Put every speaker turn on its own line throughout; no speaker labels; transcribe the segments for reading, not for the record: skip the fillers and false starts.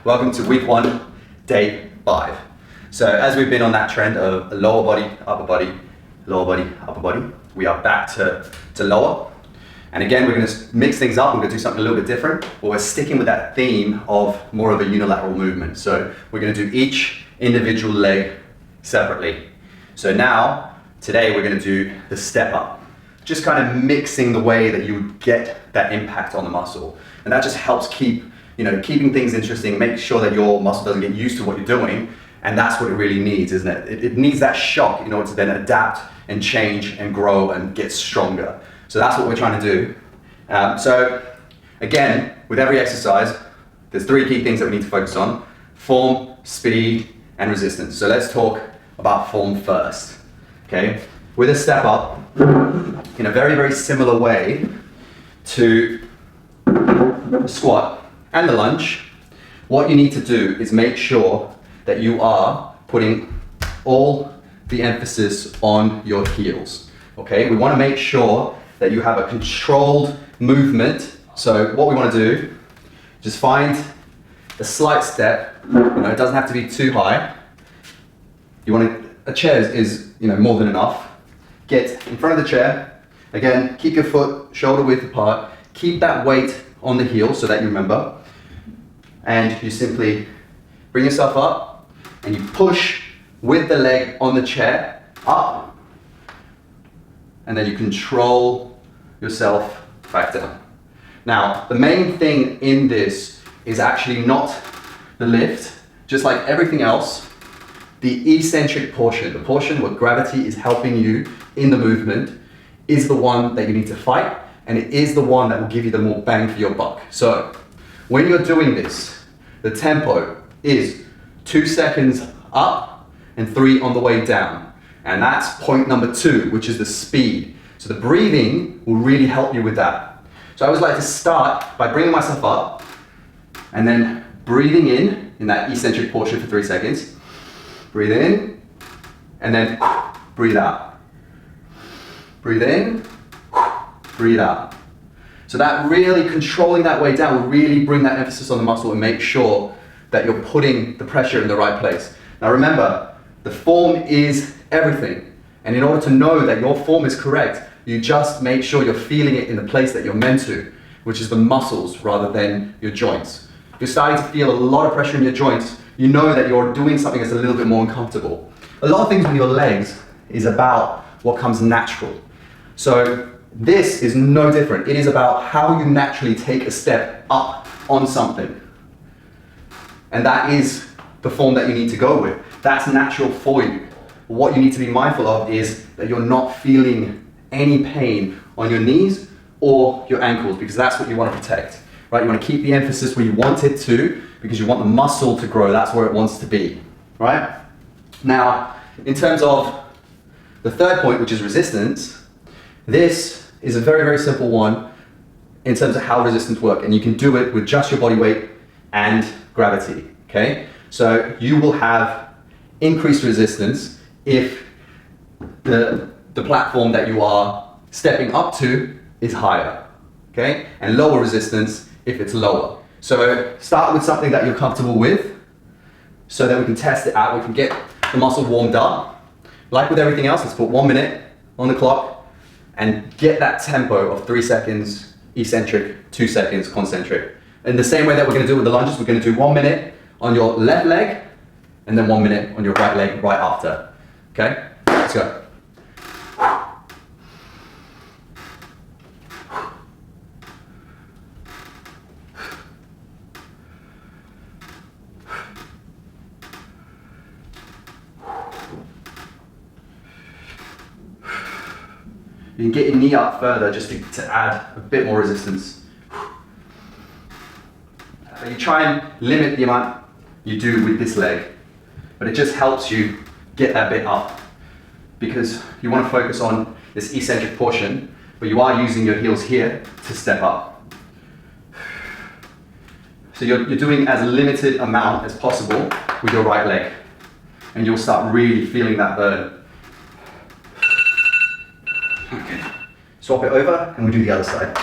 Welcome to week 1, day 5. So as we've been on that trend of lower body, upper body, lower body, upper body, we are back to lower. And again, we're going to mix things up. We're going to do something a little bit different, but we're sticking with that theme of more of a unilateral movement. So we're going to do each individual leg separately. So now, today we're going to do the step up. Just kind of mixing the way that you would get that impact on the muscle. And that just helps keeping things interesting, make sure that your muscle doesn't get used to what you're doing. And that's what it really needs, isn't it? It needs that shock in order to then adapt and change and grow and get stronger. So that's what we're trying to do. So again, with every exercise, there's 3 key things that we need to focus on: form, speed, and resistance. So let's talk about form first, okay? With a step up, in a very, very similar way to the squat and the lunge, what you need to do is make sure that you are putting all the emphasis on your heels, okay? We want to make sure that you have a controlled movement. So what we want to do, just find a slight step. It doesn't have to be too high. A chair is more than enough. Get in front of the chair. Again, keep your foot shoulder width apart. Keep that weight on the heel so that you remember. And you simply bring yourself up and you push with the leg on the chair up. And then you control yourself back down. Now, the main thing in this is actually not the lift. Just like everything else, the eccentric portion, the portion where gravity is helping you in the movement, is the one that you need to fight, and it is the one that will give you the more bang for your buck. So when you're doing this, the tempo is 2 seconds up and 3 on the way down. And that's point number 2, which is the speed. So the breathing will really help you with that. So I always like to start by bringing myself up and then breathing in that eccentric portion for 3 seconds. Breathe in and then breathe out. Breathe in, breathe out. So that really controlling that way down will really bring that emphasis on the muscle and make sure that you're putting the pressure in the right place. Now remember, the form is everything. And in order to know that your form is correct, you just make sure you're feeling it in the place that you're meant to, which is the muscles rather than your joints. If you're starting to feel a lot of pressure in your joints, you know that you're doing something that's a little bit more uncomfortable. A lot of things with your legs is about what comes natural. So this is no different. It is about how you naturally take a step up on something. And that is the form that you need to go with. That's natural for you. What you need to be mindful of is that you're not feeling any pain on your knees or your ankles, because that's what you want to protect, right? You want to keep the emphasis where you want it to, because you want the muscle to grow. That's where it wants to be, right? Now, in terms of the third point, which is resistance, this is a very, very simple one in terms of how resistance works, and you can do it with just your body weight and gravity, okay? So you will have increased resistance if the platform that you are stepping up to is higher, okay? And lower resistance if it's lower. So start with something that you're comfortable with so that we can test it out, we can get the muscle warmed up. Like with everything else, let's put 1 minute on the clock and get that tempo of 3 seconds eccentric, 2 seconds concentric. In the same way that we're going to do with the lunges, we're going to do 1 minute on your left leg and then 1 minute on your right leg right after. Okay? Let's go. You can get your knee up further just to add a bit more resistance. You try and limit the amount you do with this leg, but it just helps you get that bit up, because you want to focus on this eccentric portion, but you are using your heels here to step up. So you're doing as limited amount as possible with your right leg, and you'll start really feeling that burn. Okay, swap it over and we'll do the other side.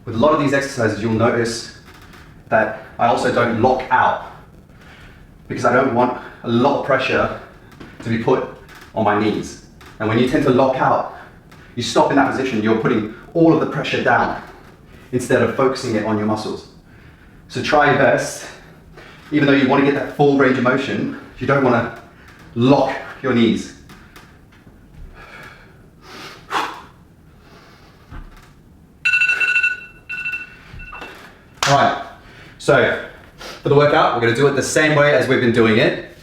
with a lot of these exercises, you'll notice that I also don't lock out because I don't want a lot of pressure to be put on my knees. And when you tend to lock out, you stop in that position, you're putting all of the pressure down instead of focusing it on your muscles. So try your best, even though you want to get that full range of motion, you don't want to lock your knees. Alright, so for the workout, we're going to do it the same way as we've been doing it,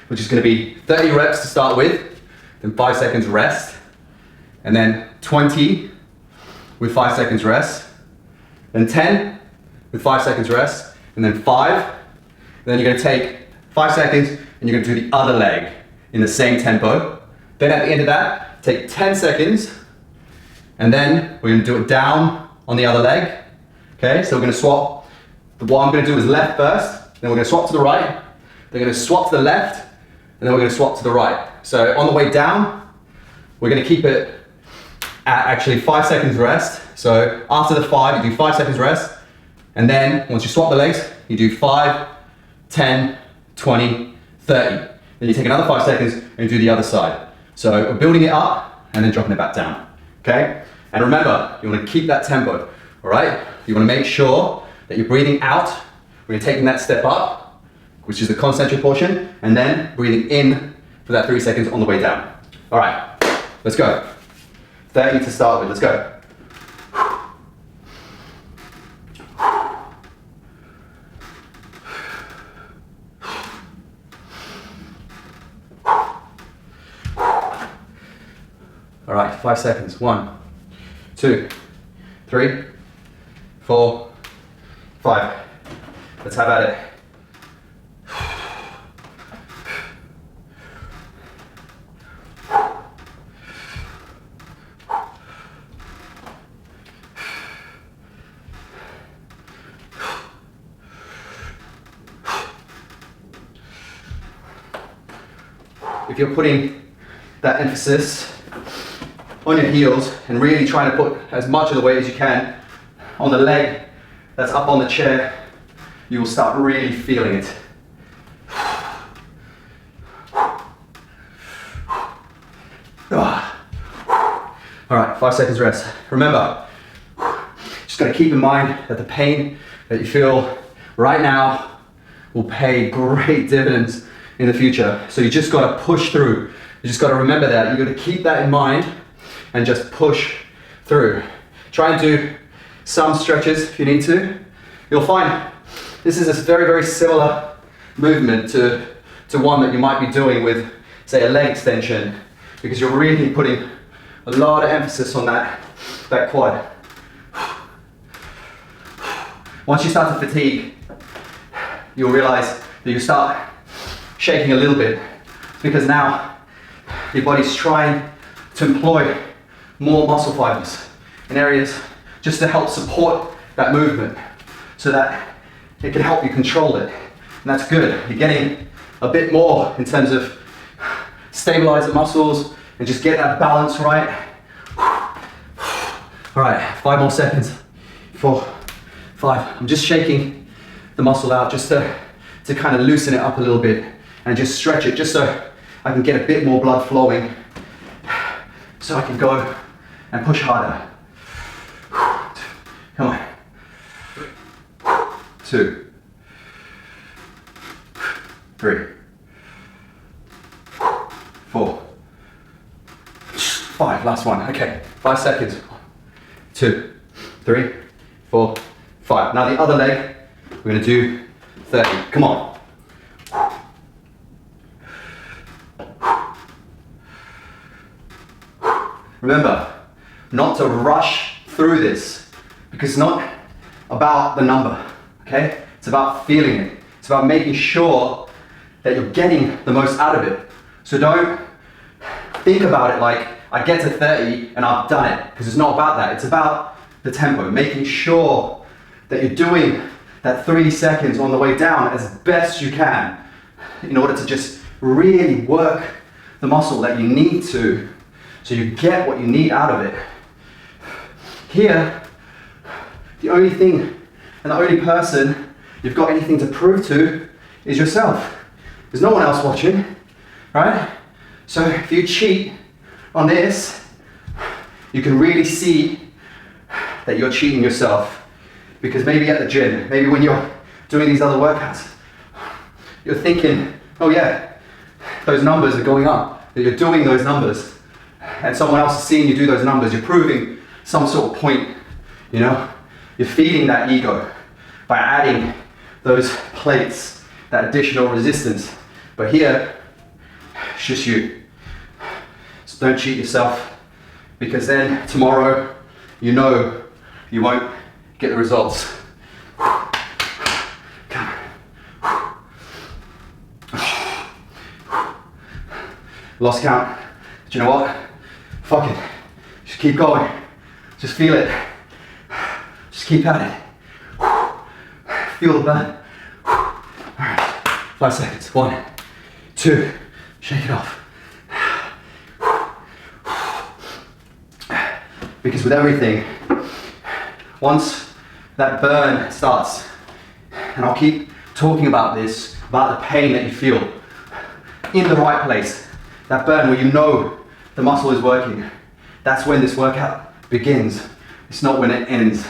which is going to be 30 reps to start with, then 5 seconds rest, and then 20 with 5 seconds rest, then 10 with 5 seconds rest, and then 5. And then you're going to take 5 seconds and you're going to do the other leg in the same tempo. Then at the end of that, take 10 seconds, and then we're going to do it down on the other leg. Okay, so we're going to swap. What I'm going to do is left first, then we're going to swap to the right, then we're going to swap to the left, and then we're going to swap to the right. So on the way down, we're going to keep it at actually 5 seconds rest. So after the 5, you do 5 seconds rest, and then once you swap the legs, you do 5, 10, 20, 30. Then you take another 5 seconds and you do the other side. So we're building it up and then dropping it back down. Okay? And remember, you want to keep that tempo. All right? You want to make sure that you're breathing out when you're taking that step up, which is the concentric portion, and then breathing in for that 3 seconds on the way down. All right, let's go. 30 to start with, let's go. All right, 5 seconds. 1, 2, 3, 4, 5. Let's have at it. If you're putting that emphasis on your heels and really trying to put as much of the weight as you can on the leg that's up on the chair, you will start really feeling it. All right, 5 seconds rest. Remember, just gotta keep in mind that the pain that you feel right now will pay great dividends in the future. So you just gotta push through. You just gotta remember that. You gotta keep that in mind and just push through. Try and do some stretches if you need to. You'll find this is a very, very similar movement to one that you might be doing with, say, a leg extension, because you're really putting a lot of emphasis on that quad. Once you start to fatigue, you'll realize that you start shaking a little bit, because now your body's trying to employ more muscle fibers in areas just to help support that movement so that it can help you control it. And that's good. You're getting a bit more in terms of stabilize the muscles and just get that balance right. All right, 5 more seconds. 4, 5. I'm just shaking the muscle out just to kind of loosen it up a little bit and just stretch it just so I can get a bit more blood flowing so I can go and push harder. Come on. 2, 3, 4, 5. Last one. Okay, 5 seconds. 1, 2, 3, 4, 5. Now the other leg, we're going to do 30. Come on. Remember, not to rush through this, because it's not about the number, okay? It's about feeling it. It's about making sure that you're getting the most out of it. So don't think about it like, I get to 30 and I've done it, because it's not about that. It's about the tempo, making sure that you're doing that 3 seconds on the way down as best you can in order to just really work the muscle that you need to, so you get what you need out of it. Here, The only thing and the only person you've got anything to prove to is yourself. There's no one else watching, right? So if you cheat on this, you can really see that you're cheating yourself. Because maybe at the gym, maybe when you're doing these other workouts, you're thinking, oh yeah, those numbers are going up, that you're doing those numbers, and someone else is seeing you do those numbers. You're proving some sort of point, you know? You're feeding that ego by adding those plates, that additional resistance. But here, it's just you. So don't cheat yourself, because then tomorrow, you know you won't get the results. Lost count. Do you know what? Fuck it. Just keep going. Just feel it. Just keep at it. Feel the burn. Alright, 5 seconds. 1, 2, shake it off. Because with everything, once that burn starts, and I'll keep talking about this, about the pain that you feel in the right place, that burn where you know the muscle is working, that's when this workout begins. It's not when it ends.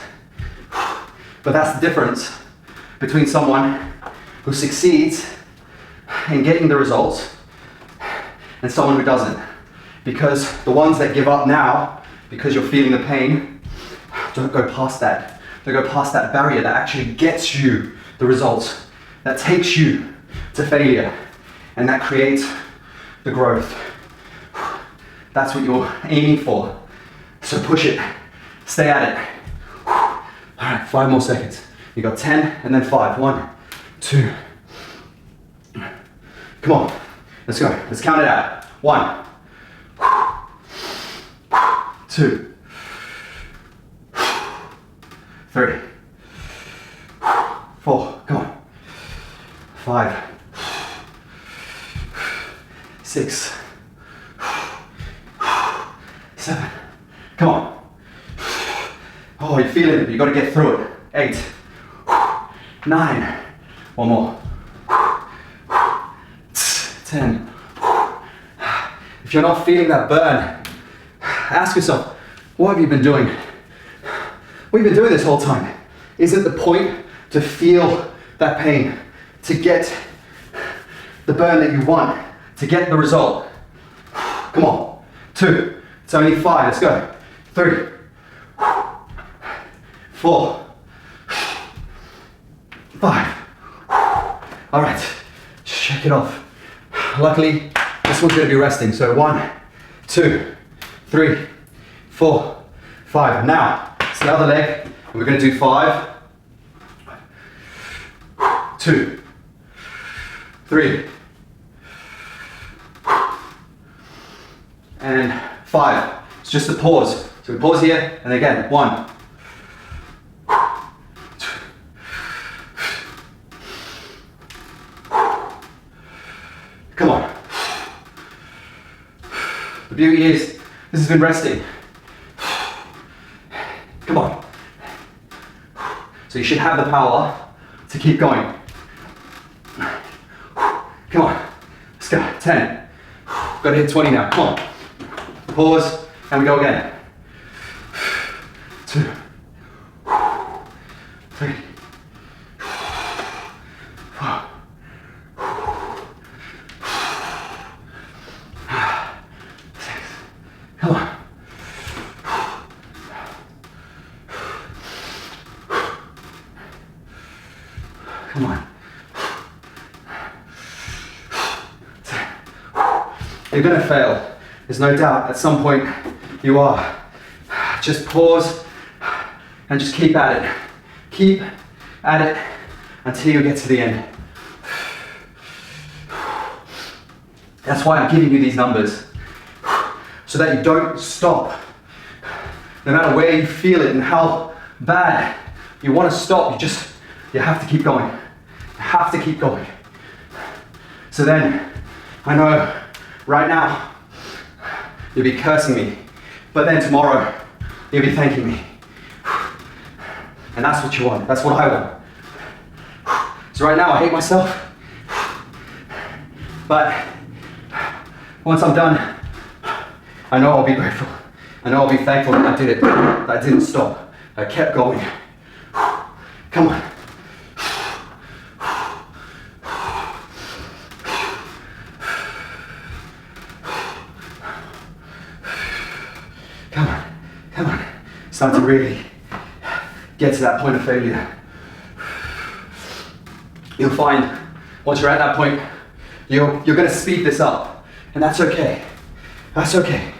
But that's the difference between someone who succeeds in getting the results and someone who doesn't. Because the ones that give up now, because you're feeling the pain, don't go past that. Don't go past that barrier that actually gets you the results, that takes you to failure, and that creates the growth. That's what you're aiming for. So push it, stay at it. All right, 5 more seconds. You got 10 and then 5. 1, 2. Come on, let's go. Let's count it out. 1, 2, 3, 4. Come on. 5, 6, 7. Come on. Oh, you're feeling it. You got to get through it. 8, 9. One more. 10. If you're not feeling that burn, ask yourself, what have you been doing? What have you been doing this whole time? Is it the point to feel that pain, to get the burn that you want, to get the result? Come on. 2. It's only 5. Let's go. 3, 4, 5. All right. Shake it off. Luckily, this one's going to be resting. So 1, 2, 3, 4, 5. Now, it's the other leg. And we're going to do 5, 2, 3, and 5. It's just a pause. So we pause here, and again, 1, 2. Come on. The beauty is, this has been resting. Come on. So you should have the power to keep going. Come on. Let's go. 10. Got to hit 20 now. Come on. Pause, and we go again. 2, 3, 4, 6. Come on. Come on. You're going to fail. There's no doubt. At some point, you are. Just pause and just keep at it. Keep at it until you get to the end. That's why I'm giving you these numbers, so that you don't stop. No matter where you feel it and how bad you want to stop, you have to keep going. You have to keep going. So then, I know right now, you'll be cursing me, but then tomorrow, you'll be thanking me. And that's what you want. That's what I want. So right now I hate myself. But once I'm done, I know I'll be grateful. I know I'll be thankful that I did it. That I didn't stop. I kept going. Come on. Come on. Come on. It's time to really get to that point of failure. You'll find once you're at that point, you're going to speed this up. And that's okay. That's okay.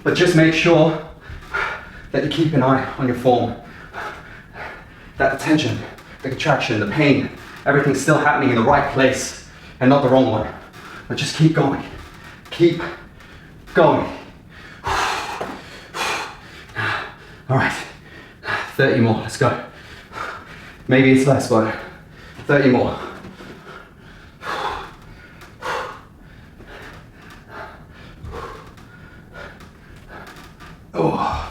But just make sure that you keep an eye on your form. That the tension, the contraction, the pain, everything's still happening in the right place and not the wrong one. But just keep going. Keep going. All right, 30 more, let's go. Maybe it's less, but 30 more. Oh.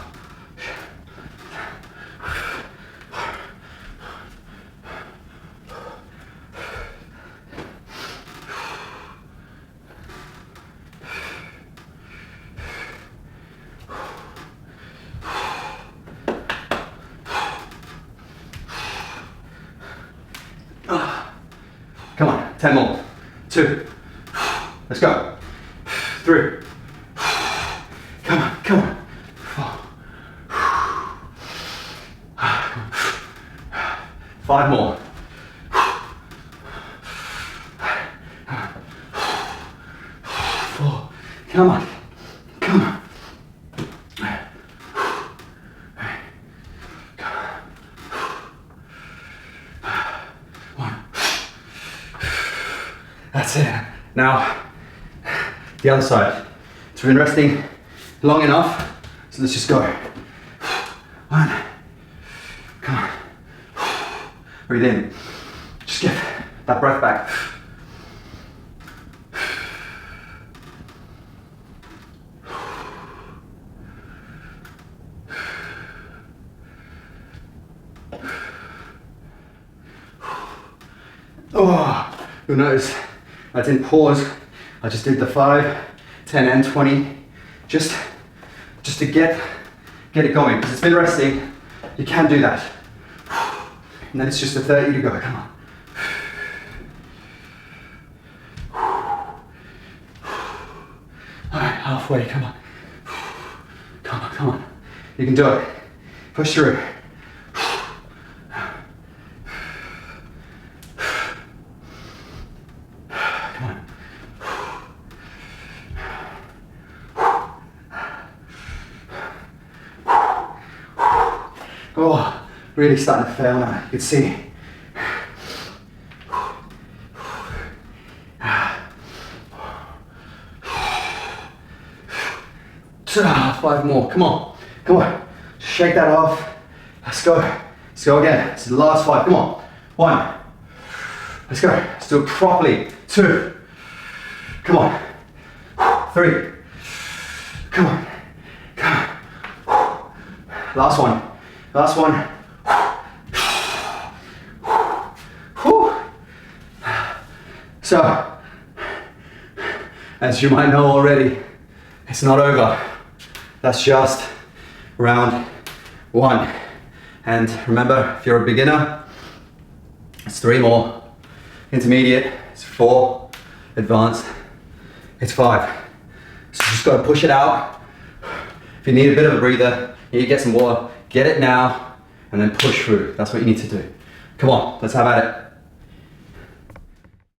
Come on, 10 more. 2. Let's go. 3. Come on, come on. 5 more. 4. Come on, come on. That's it. Now, the other side. So we've been resting long enough, so let's just go. 1. Come on. Breathe in. Just get that breath back. Oh, you'll notice I didn't pause. I just did the 5, 10, and 20, just to get it going. Because it's been resting, you can do that. And then it's just a 30 to go. Come on. All right, halfway. Come on. Come on, come on. You can do it. Push through. Oh, really starting to fail now, you can see. 5 more, come on, come on. Shake that off. Let's go. Let's go again. This is the last 5, come on. 1. Let's go. Let's do it properly. 2. Come on. 3. Come on. Come on. Last one. Last one. Whew. So, as you might know already, it's not over. That's just round 1. And remember, if you're a beginner, it's 3 more. Intermediate, it's 4. Advanced, it's 5. So just gotta push it out. If you need a bit of a breather, you need to get some water, get it now, and then push through. That's what you need to do. Come on, let's have at it.